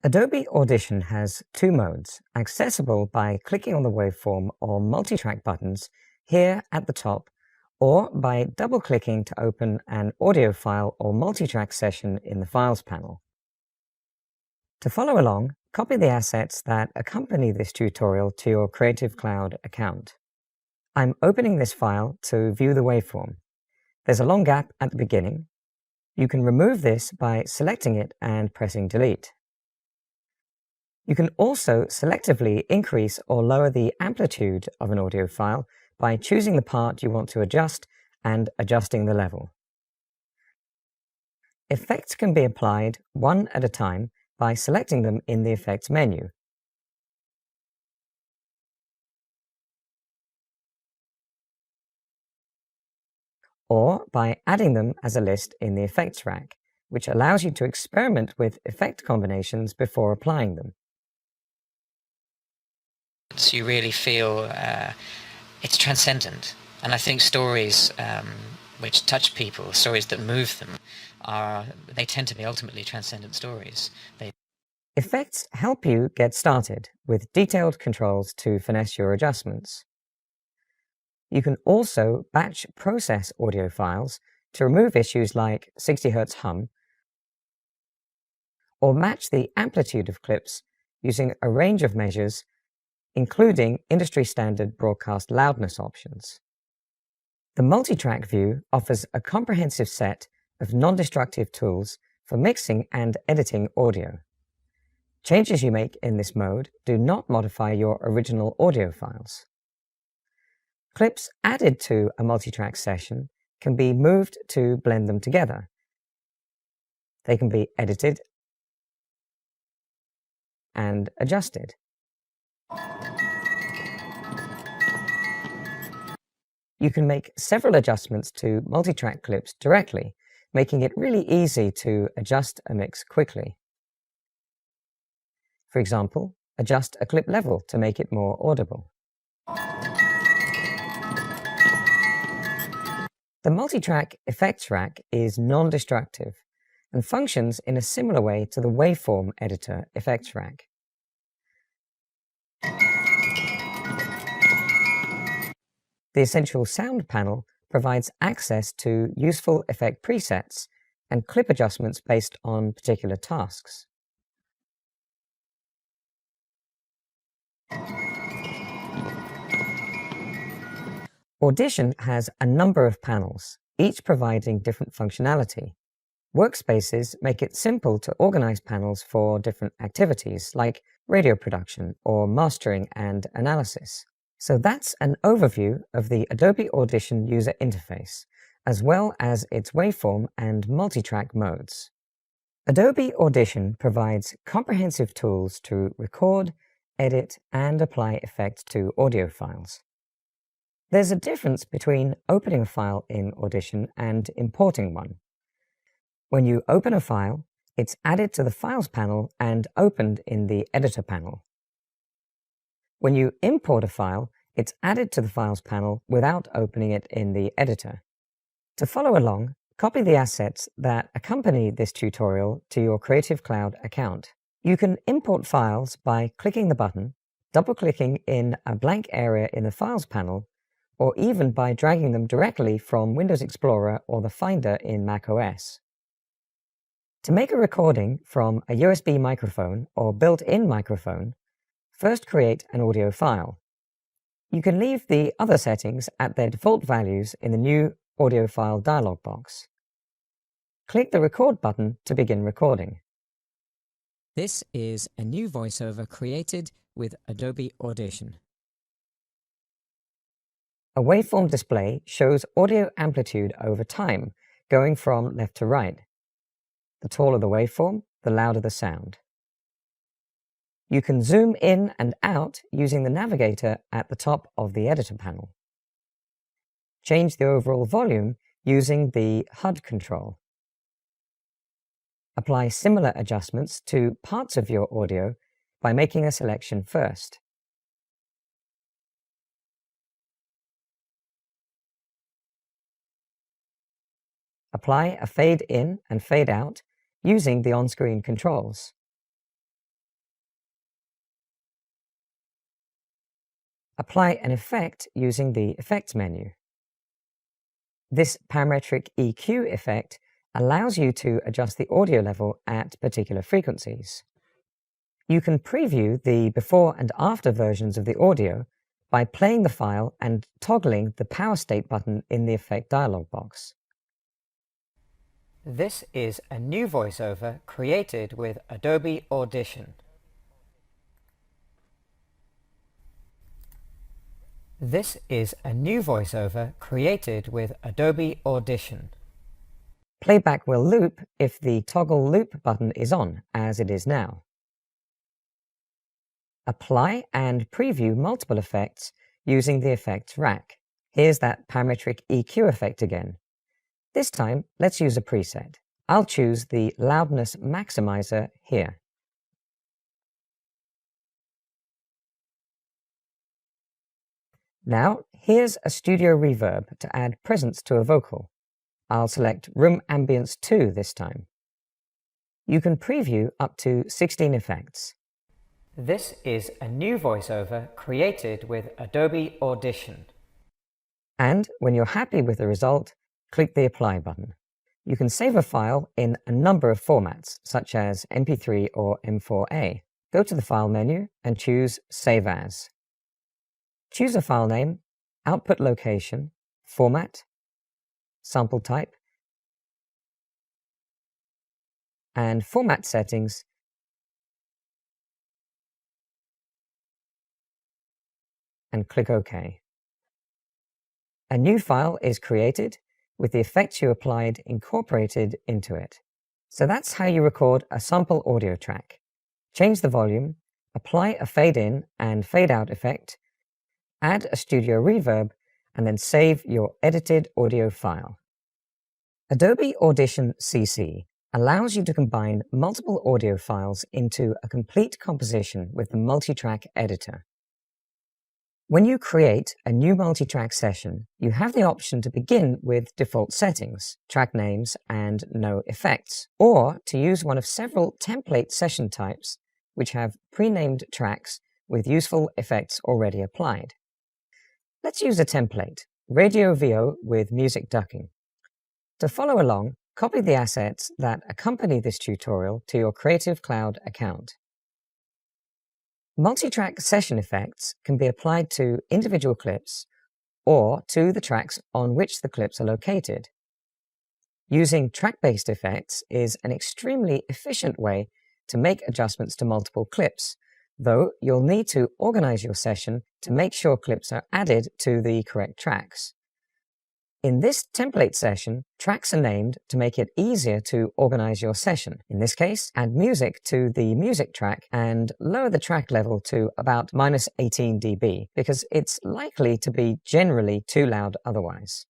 Adobe Audition has two modes, accessible by clicking on the waveform or multitrack buttons here at the top, or by double-clicking to open an audio file or multitrack session in the Files panel. To follow along, copy the assets that accompany this tutorial to your Creative Cloud account. I'm opening this file to view the waveform. There's a long gap at the beginning. You can remove this by selecting it and pressing Delete. You can also selectively increase or lower the amplitude of an audio file by choosing the part you want to adjust and adjusting the level. Effects can be applied one at a time by selecting them in the Effects menu. Or by adding them as a list in the Effects rack, which allows you to experiment with effect combinations before applying them. So you really feel it's transcendent. And I think stories which touch people, stories that move them, they tend to be ultimately transcendent stories. Effects help you get started with detailed controls to finesse your adjustments. You can also batch process audio files to remove issues like 60 Hz hum, or match the amplitude of clips using a range of measures, including industry-standard broadcast loudness options. The Multitrack view offers a comprehensive set of non-destructive tools for mixing and editing audio. Changes you make in this mode do not modify your original audio files. Clips added to a multitrack session can be moved to blend them together. They can be edited and adjusted. You can make several adjustments to multitrack clips directly, making it really easy to adjust a mix quickly. For example, adjust a clip level to make it more audible. The Multitrack Effects Rack is non-destructive and functions in a similar way to the Waveform Editor Effects Rack. The Essential Sound panel provides access to useful effect presets and clip adjustments based on particular tasks. Audition has a number of panels, each providing different functionality. Workspaces make it simple to organize panels for different activities like radio production or mastering and analysis. So that's an overview of the Adobe Audition user interface, as well as its waveform and multitrack modes. Adobe Audition provides comprehensive tools to record, edit, and apply effects to audio files. There's a difference between opening a file in Audition and importing one. When you open a file, it's added to the Files panel and opened in the Editor panel. When you import a file, it's added to the Files panel without opening it in the Editor. To follow along, copy the assets that accompany this tutorial to your Creative Cloud account. You can import files by clicking the button, double-clicking in a blank area in the Files panel, or even by dragging them directly from Windows Explorer or the Finder in macOS. To make a recording from a USB microphone or built-in microphone, first create an audio file. You can leave the other settings at their default values in the new audio file dialog box. Click the Record button to begin recording. This is a new voiceover created with Adobe Audition. A waveform display shows audio amplitude over time, going from left to right. The taller the waveform, the louder the sound. You can zoom in and out using the navigator at the top of the Editor panel. Change the overall volume using the HUD control. Apply similar adjustments to parts of your audio by making a selection first. Apply a fade in and fade out using the on-screen controls. apply an effect using the Effects menu. This parametric EQ effect allows you to adjust the audio level at particular frequencies. You can preview the before and after versions of the audio by playing the file and toggling the Power State button in the Effect dialog box. This is a new voiceover created with Adobe Audition. This is a new voiceover created with Adobe Audition. Playback will loop if the toggle loop button is on, as it is now. Apply and preview multiple effects using the Effects rack. Here's that parametric EQ effect again. This time, let's use a preset. I'll choose the Loudness Maximizer here. Now, here's a studio reverb to add presence to a vocal. I'll select Room Ambience 2 this time. You can preview up to 16 effects. This is a new voiceover created with Adobe Audition. And when you're happy with the result, click the Apply button. You can save a file in a number of formats, such as MP3 or M4A. Go to the File menu and choose Save As. Choose a file name, output location, format, sample type, and format settings, and click OK. A new file is created with the effects you applied incorporated into it. So that's how you record a sample audio track. Change the volume, apply a fade-in and fade-out effect, add a studio reverb, and then save your edited audio file. Adobe Audition CC allows you to combine multiple audio files into a complete composition with the Multitrack editor. When you create a new multitrack session, you have the option to begin with default settings, track names, and no effects, or to use one of several template session types which have pre-named tracks with useful effects already applied. Let's use a template, Radio VO with music ducking. To follow along, copy the assets that accompany this tutorial to your Creative Cloud account. Multitrack session effects can be applied to individual clips or to the tracks on which the clips are located. Using track-based effects is an extremely efficient way to make adjustments to multiple clips, though you'll need to organize your session to make sure clips are added to the correct tracks. In this template session, tracks are named to make it easier to organize your session. In this case, add music to the music track and lower the track level to about -18 dB, because it's likely to be generally too loud otherwise.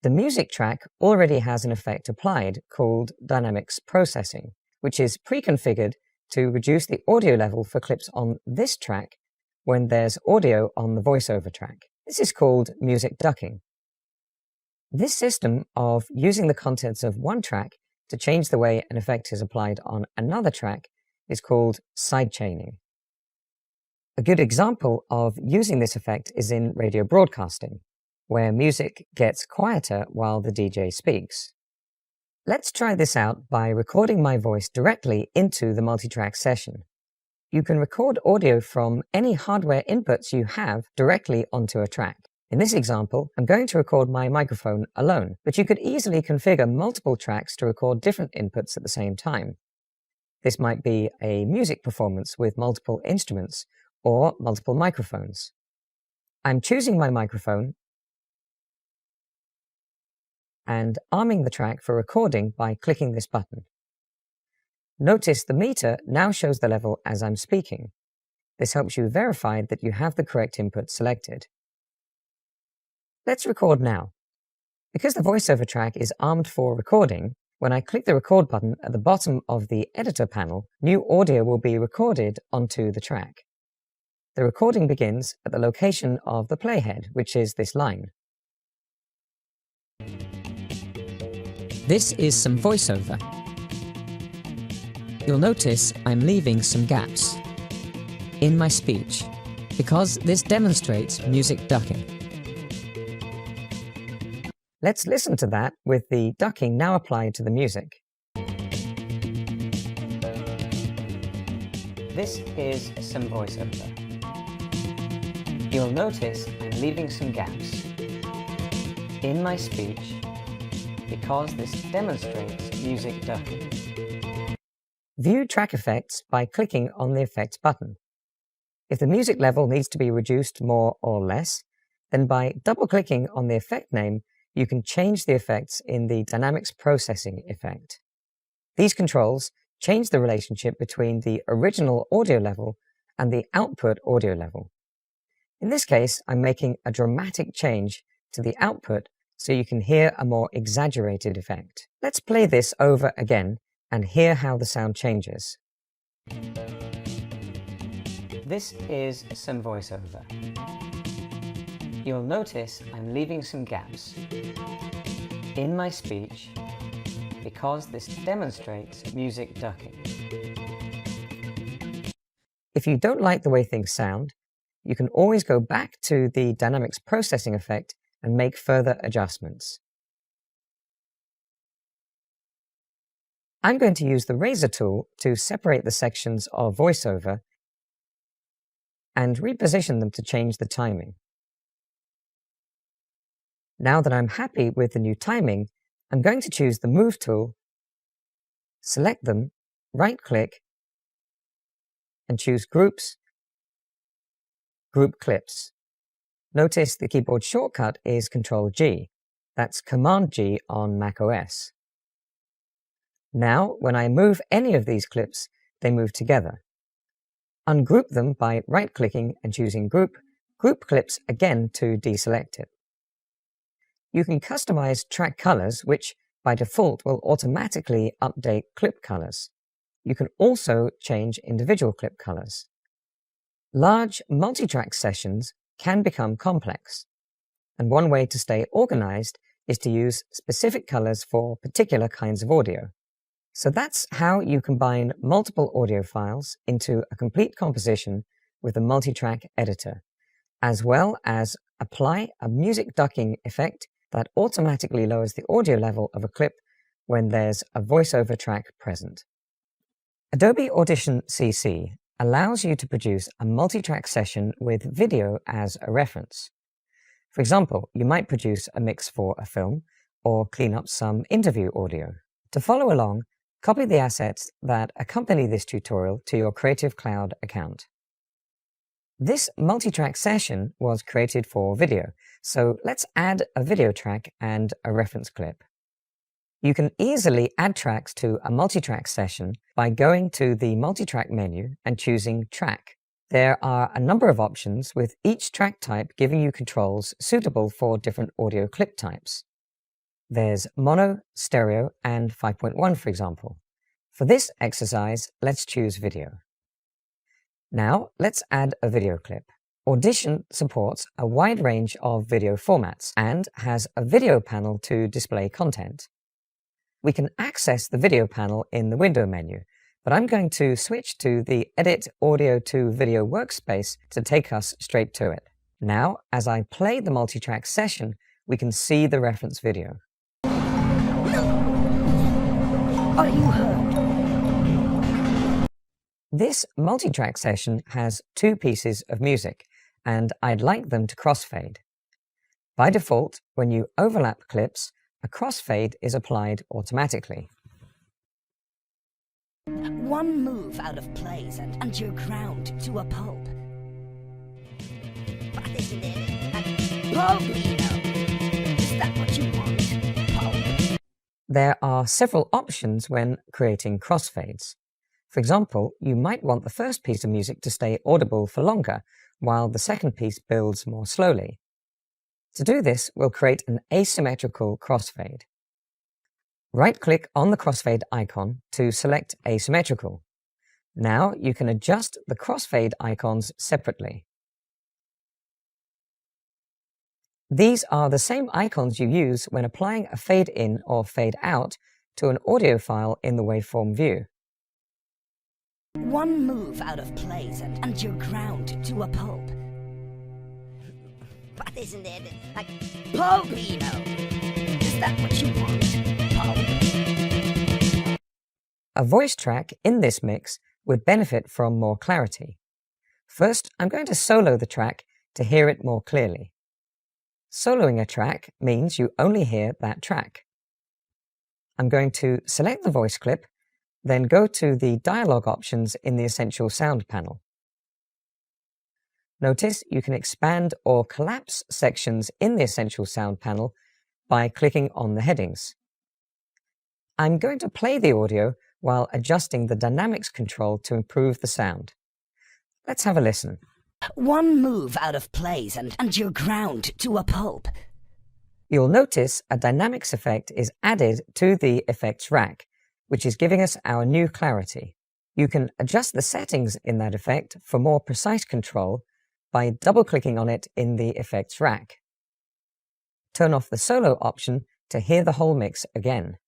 The music track already has an effect applied called Dynamics Processing, which is pre-configured to reduce the audio level for clips on this track when there's audio on the voiceover track. This is called music ducking. This system of using the contents of one track to change the way an effect is applied on another track is called sidechaining. A good example of using this effect is in radio broadcasting, where music gets quieter while the DJ speaks. Let's try this out by recording my voice directly into the multitrack session. You can record audio from any hardware inputs you have directly onto a track. In this example, I'm going to record my microphone alone, but you could easily configure multiple tracks to record different inputs at the same time. This might be a music performance with multiple instruments or multiple microphones. I'm choosing my microphone and arming the track for recording by clicking this button. Notice the meter now shows the level as I'm speaking. This helps you verify that you have the correct input selected. Let's record now. Because the voiceover track is armed for recording, when I click the record button at the bottom of the editor panel, new audio will be recorded onto the track. The recording begins at the location of the playhead, which is this line. This is some voiceover. You'll notice I'm leaving some gaps in my speech. because this demonstrates music ducking. Let's listen to that with the ducking now applied to the music. This is some voiceover. You'll notice I'm leaving some gaps in my speech because this demonstrates music ducking. View track effects by clicking on the Effects button. If the music level needs to be reduced more or less, then by double-clicking on the effect name, you can change the effects in the Dynamics Processing effect. These controls change the relationship between the original audio level and the output audio level. In this case, I'm making a dramatic change to the output so you can hear a more exaggerated effect. Let's play this over again and hear how the sound changes. This is some voiceover. You'll notice I'm leaving some gaps in my speech because this demonstrates music ducking. If you don't like the way things sound, you can always go back to the Dynamics Processing effect and make further adjustments. I'm going to use the razor tool to separate the sections of voiceover and reposition them to change the timing. Now that I'm happy with the new timing, I'm going to choose the Move tool, select them, right-click, and choose Groups, Group Clips. Notice the keyboard shortcut is Ctrl-G. That's Command-G on macOS. Now, when I move any of these clips, they move together. Ungroup them by right-clicking and choosing Group, Group Clips again to deselect it. You can customize track colors, which by default will automatically update clip colors. You can also change individual clip colors. Large multi-track sessions can become complex, and one way to stay organized is to use specific colors for particular kinds of audio. So that's how you combine multiple audio files into a complete composition with a multi-track editor, as well as apply a music ducking effect that automatically lowers the audio level of a clip when there's a voiceover track present. Adobe Audition CC allows you to produce a multi-track session with video as a reference. For example, you might produce a mix for a film or clean up some interview audio. To follow along, copy the assets that accompany this tutorial to your Creative Cloud account. This multi-track session was created for video, so let's add a video track and a reference clip. You can easily add tracks to a multi-track session by going to the Multitrack menu and choosing Track. There are a number of options, with each track type giving you controls suitable for different audio clip types. There's mono, stereo, and 5.1, for example. For this exercise, let's choose video. Now, let's add a video clip. Audition supports a wide range of video formats and has a video panel to display content. We can access the video panel in the window menu, but I'm going to switch to the Edit Audio to Video workspace to take us straight to it. Now, as I play the multi-track session, we can see the reference video. Are you hurt? This multi-track session has two pieces of music, and I'd like them to crossfade. By default, when you overlap clips, a crossfade is applied automatically. One move out of place and you're ground to a pulp. But isn't it? Pulp, you know. Is that what you want? Pulp. There are several options when creating crossfades. For example, you might want the first piece of music to stay audible for longer, while the second piece builds more slowly. To do this, we'll create an asymmetrical crossfade. Right-click on the crossfade icon to select Asymmetrical. Now you can adjust the crossfade icons separately. These are the same icons you use when applying a fade-in or fade-out to an audio file in the waveform view. One move out of place and you're ground to a pulp. But isn't it like Pulpino? Is that what you want? Pulp? A voice track in this mix would benefit from more clarity. First, I'm going to solo the track to hear it more clearly. Soloing a track means you only hear that track. I'm going to select the voice clip, then go to the dialogue options in the Essential Sound panel. Notice you can expand or collapse sections in the Essential Sound panel by clicking on the headings. I'm going to play the audio while adjusting the dynamics control to improve the sound. Let's have a listen. One move out of place and you're ground to a pulp. You'll notice a dynamics effect is added to the effects rack, which is giving us our new clarity. You can adjust the settings in that effect for more precise control by double-clicking on it in the effects rack. Turn off the solo option to hear the whole mix again.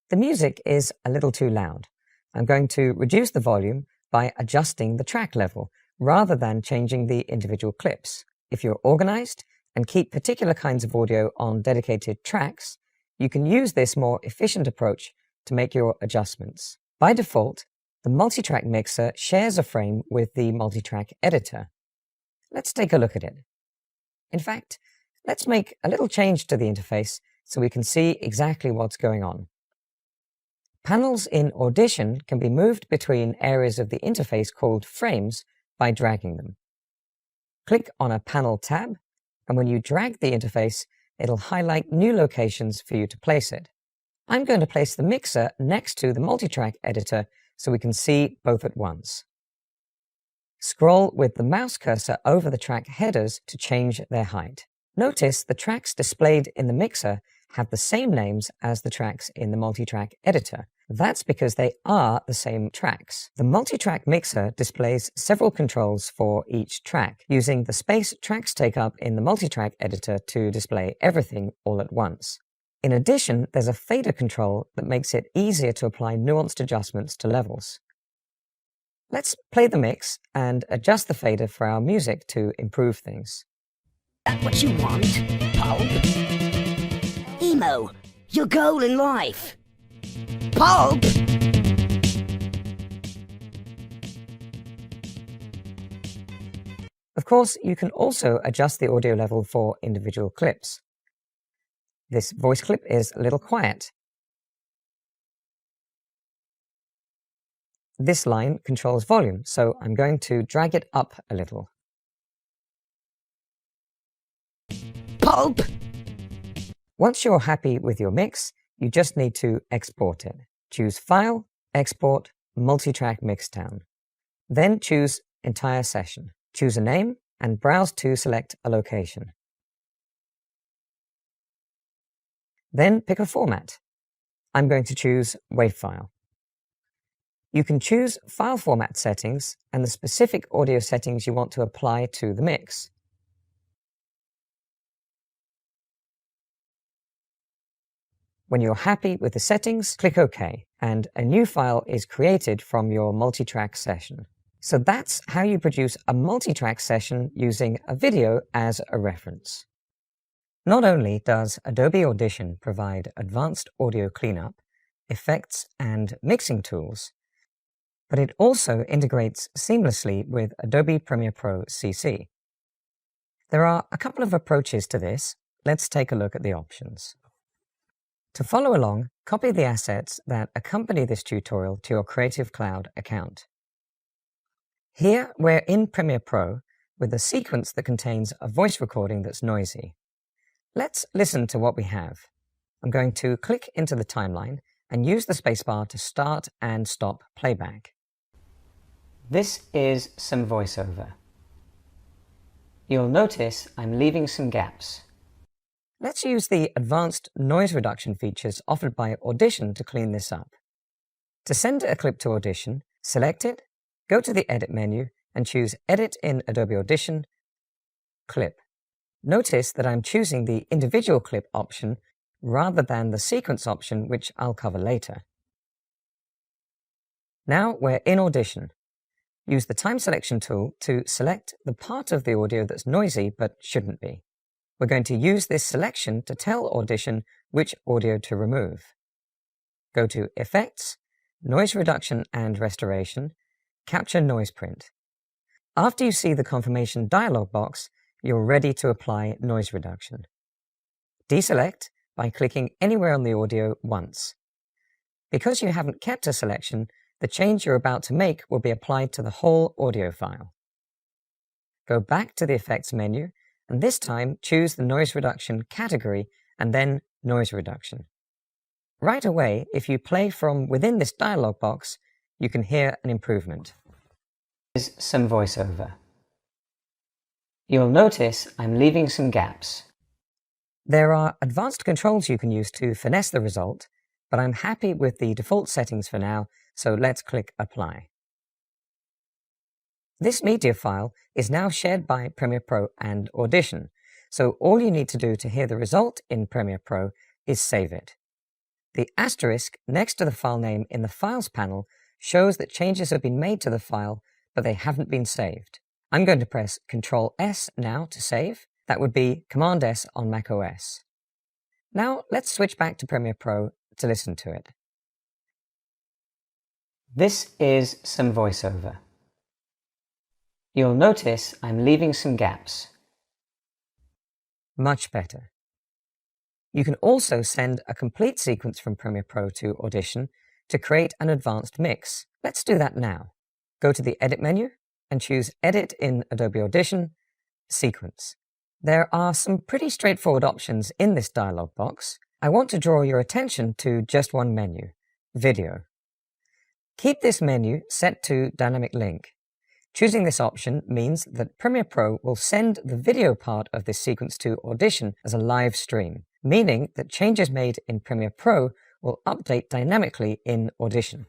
The music is a little too loud. I'm going to reduce the volume by adjusting the track level rather than changing the individual clips. If you're organized and keep particular kinds of audio on dedicated tracks, you can use this more efficient approach to make your adjustments. By default, the Multitrack mixer shares a frame with the Multitrack editor. Let's take a look at it. In fact, let's make a little change to the interface so we can see exactly what's going on. Panels in Audition can be moved between areas of the interface called frames by dragging them. Click on a panel tab, and when you drag the interface, it'll highlight new locations for you to place it. I'm going to place the mixer next to the Multitrack editor so we can see both at once. Scroll with the mouse cursor over the track headers to change their height. Notice the tracks displayed in the mixer have the same names as the tracks in the Multitrack editor. That's because they are the same tracks. The Multitrack mixer displays several controls for each track, using the space tracks take up in the Multitrack editor to display everything all at once. In addition, there's a fader control that makes it easier to apply nuanced adjustments to levels. Let's play the mix and adjust the fader for our music to improve things. That what you want, Pulp? Emo, your goal in life. Pulp! Of course, you can also adjust the audio level for individual clips. This voice clip is a little quiet. This line controls volume, so I'm going to drag it up a little. Pulp! Once you're happy with your mix, you just need to export it. Choose File, Export, Multitrack Mixdown. Then choose Entire Session. Choose a name and browse to select a location. Then pick a format. I'm going to choose WAV. You can choose file format settings and the specific audio settings you want to apply to the mix. When you're happy with the settings, click OK, and a new file is created from your multitrack session. So that's how you produce a multitrack session using a video as a reference. Not only does Adobe Audition provide advanced audio cleanup, effects, and mixing tools, but it also integrates seamlessly with Adobe Premiere Pro CC. There are a couple of approaches to this. Let's take a look at the options. To follow along, copy the assets that accompany this tutorial to your Creative Cloud account. Here, we're in Premiere Pro with a sequence that contains a voice recording that's noisy. Let's listen to what we have. I'm going to click into the timeline and use the spacebar to start and stop playback. This is some voiceover. You'll notice I'm leaving some gaps. Let's use the advanced noise reduction features offered by Audition to clean this up. To send a clip to Audition, select it, go to the Edit menu, and choose Edit in Adobe Audition, Clip. Notice that I'm choosing the individual clip option rather than the sequence option, which I'll cover later. Now we're in Audition. use the time selection tool to select the part of the audio that's noisy but shouldn't be. We're going to use this selection to tell Audition which audio to remove. Go to Effects, Noise Reduction and Restoration, Capture Noise Print. After you see the confirmation dialog box, you're ready to apply noise reduction. Deselect by clicking anywhere on the audio once. Because you haven't kept a selection, the change you're about to make will be applied to the whole audio file. Go back to the Effects menu, and this time choose the Noise Reduction category and then Noise Reduction. Right away, if you play from within this dialog box, you can hear an improvement. Here's some voiceover. You'll notice I'm leaving some gaps. There are advanced controls you can use to finesse the result, but I'm happy with the default settings for now, so let's click Apply. This media file is now shared by Premiere Pro and Audition, so all you need to do to hear the result in Premiere Pro is save it. The asterisk next to the file name in the Files panel shows that changes have been made to the file, but they haven't been saved. I'm going to press Ctrl+S now to save. That would be Command-S on macOS. Now let's switch back to Premiere Pro to listen to it. This is some voiceover. You'll notice I'm leaving some gaps. Much better. You can also send a complete sequence from Premiere Pro to Audition to create an advanced mix. Let's do that now. Go to the Edit menu and choose Edit in Adobe Audition, Sequence. There are some pretty straightforward options in this dialog box. I want to draw your attention to just one menu, Video. Keep this menu set to Dynamic Link. Choosing this option means that Premiere Pro will send the video part of this sequence to Audition as a live stream, meaning that changes made in Premiere Pro will update dynamically in Audition.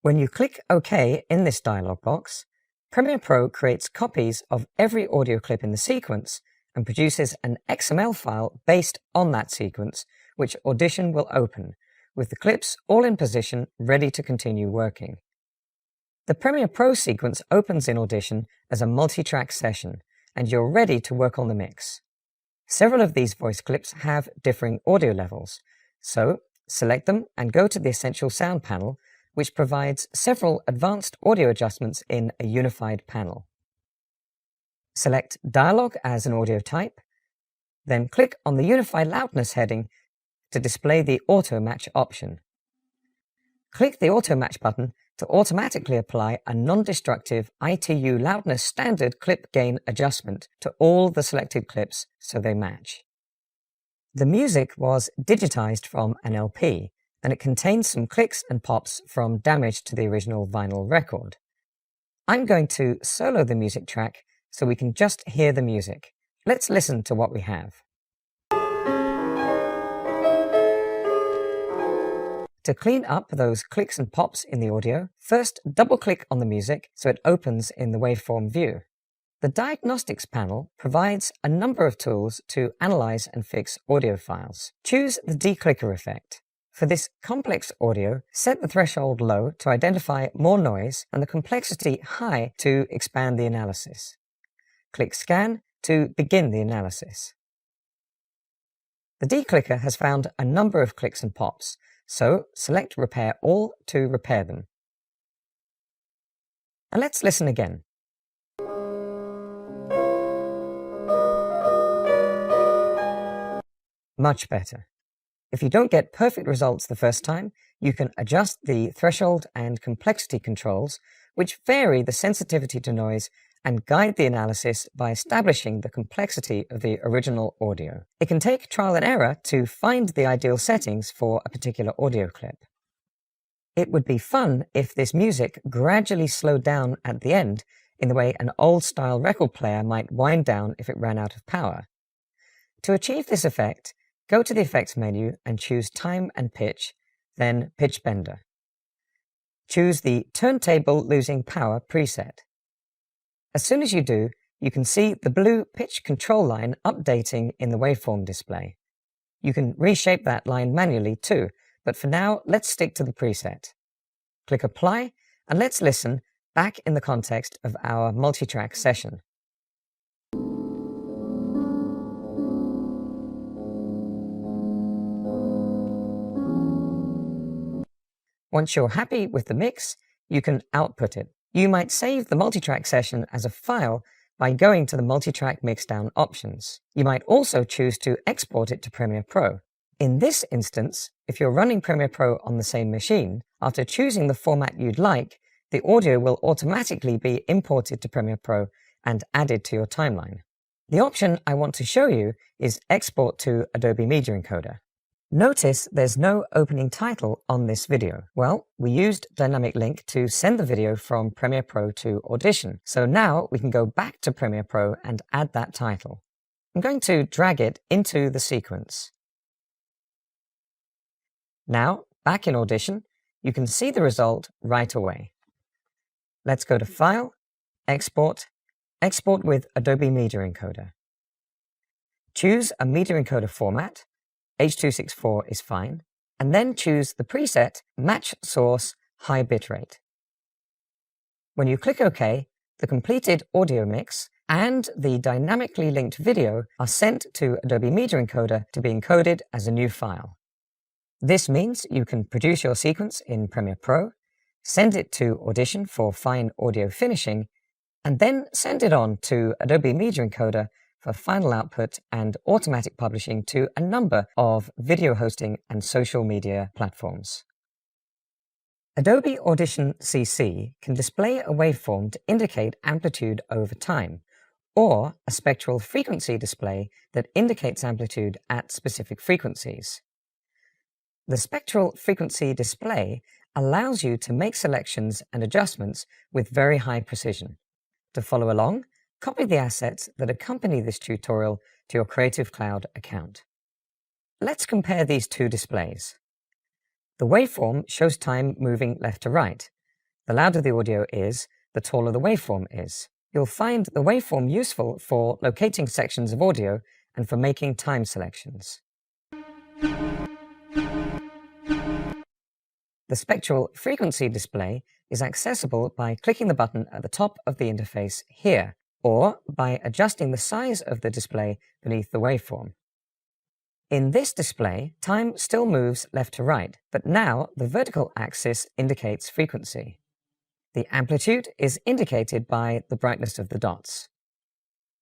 When you click OK in this dialog box, Premiere Pro creates copies of every audio clip in the sequence and produces an XML file based on that sequence, which Audition will open, with the clips all in position ready to continue working. The Premiere Pro sequence opens in Audition as a multi-track session, and you're ready to work on the mix. Several of these voice clips have differing audio levels, so select them and go to the Essential Sound panel, which provides several advanced audio adjustments in a unified panel. Select Dialogue as an audio type, then click on the Unify Loudness heading to display the Auto Match option. Click the Auto Match button to automatically apply a non-destructive ITU loudness standard clip gain adjustment to all the selected clips so they match. The music was digitized from an LP, and it contains some clicks and pops from damage to the original vinyl record. I'm going to solo the music track so we can just hear the music. Let's listen to what we have. To clean up those clicks and pops in the audio, first double-click on the music so it opens in the waveform view. The Diagnostics panel provides a number of tools to analyze and fix audio files. Choose the declicker effect. For this complex audio, set the threshold low to identify more noise and the complexity high to expand the analysis. Click Scan to begin the analysis. The declicker has found a number of clicks and pops, so select Repair All to repair them. And let's listen again. Much better. If you don't get perfect results the first time, you can adjust the threshold and complexity controls, which vary the sensitivity to noise and guide the analysis by establishing the complexity of the original audio. It can take trial and error to find the ideal settings for a particular audio clip. It would be fun if this music gradually slowed down at the end in the way an old-style record player might wind down if it ran out of power. To achieve this effect, go to the Effects menu and choose Time and Pitch, then Pitch Bender. Choose the Turntable Losing Power preset. As soon as you do, you can see the blue pitch control line updating in the waveform display. You can reshape that line manually too, but for now, let's stick to the preset. Click Apply, and let's listen back in the context of our multitrack session. Once you're happy with the mix, you can output it. You might save the multitrack session as a file by going to the Multitrack Mixdown options. You might also choose to export it to Premiere Pro. In this instance, if you're running Premiere Pro on the same machine, after choosing the format you'd like, the audio will automatically be imported to Premiere Pro and added to your timeline. The option I want to show you is Export to Adobe Media Encoder. Notice there's no opening title on this video. Well, we used Dynamic Link to send the video from Premiere Pro to Audition. So now we can go back to Premiere Pro and add that title. I'm going to drag it into the sequence. Now, back in Audition, you can see the result right away. Let's go to File, Export, Export with Adobe Media Encoder. Choose a Media Encoder format. H.264 is fine, and then choose the preset Match Source High Bitrate. When you click OK, the completed audio mix and the dynamically linked video are sent to Adobe Media Encoder to be encoded as a new file. This means you can produce your sequence in Premiere Pro, send it to Audition for fine audio finishing, and then send it on to Adobe Media Encoder for final output and automatic publishing to a number of video hosting and social media platforms. Adobe Audition CC can display a waveform to indicate amplitude over time, or a spectral frequency display that indicates amplitude at specific frequencies. The spectral frequency display allows you to make selections and adjustments with very high precision. To follow along, copy the assets that accompany this tutorial to your Creative Cloud account. Let's compare these two displays. The waveform shows time moving left to right. The louder the audio is, the taller the waveform is. You'll find the waveform useful for locating sections of audio and for making time selections. The spectral frequency display is accessible by clicking the button at the top of the interface here, or by adjusting the size of the display beneath the waveform. In this display, time still moves left to right, but now the vertical axis indicates frequency. The amplitude is indicated by the brightness of the dots.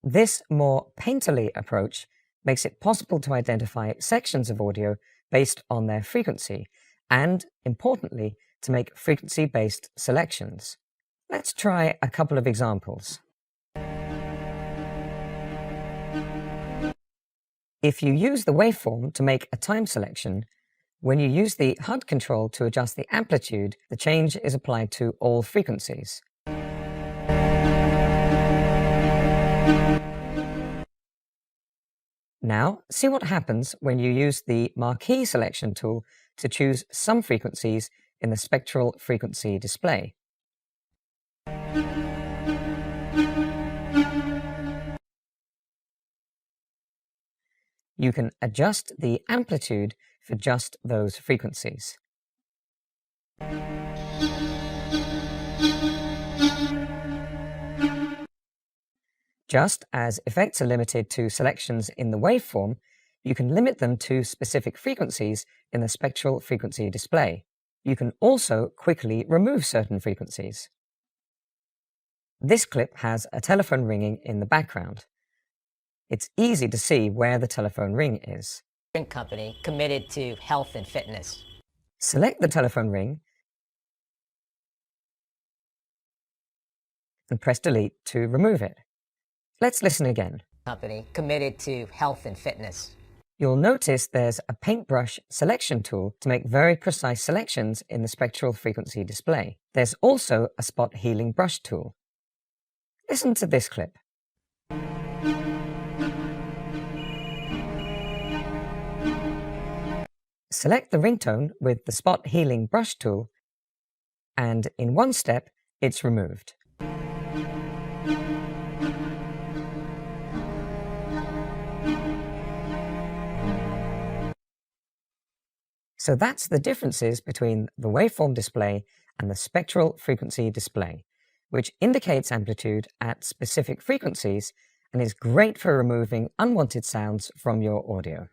This more painterly approach makes it possible to identify sections of audio based on their frequency, and, importantly, to make frequency-based selections. Let's try a couple of examples. If you use the waveform to make a time selection, when you use the HUD control to adjust the amplitude, the change is applied to all frequencies. Now, see what happens when you use the Marquee Selection tool to choose some frequencies in the spectral frequency display. You can adjust the amplitude for just those frequencies. Just as effects are limited to selections in the waveform, you can limit them to specific frequencies in the spectral frequency display. You can also quickly remove certain frequencies. This clip has a telephone ringing in the background. It's easy to see where the telephone ring is. Company committed to health and fitness. Select the telephone ring and press delete to remove it. Let's listen again. Company committed to health and fitness. You'll notice there's a paintbrush selection tool to make very precise selections in the spectral frequency display. There's also a spot healing brush tool. Listen to this clip. Select the ringtone with the spot healing brush tool, and in one step, it's removed. So that's the differences between the waveform display and the spectral frequency display. which indicates amplitude at specific frequencies and is great for removing unwanted sounds from your audio.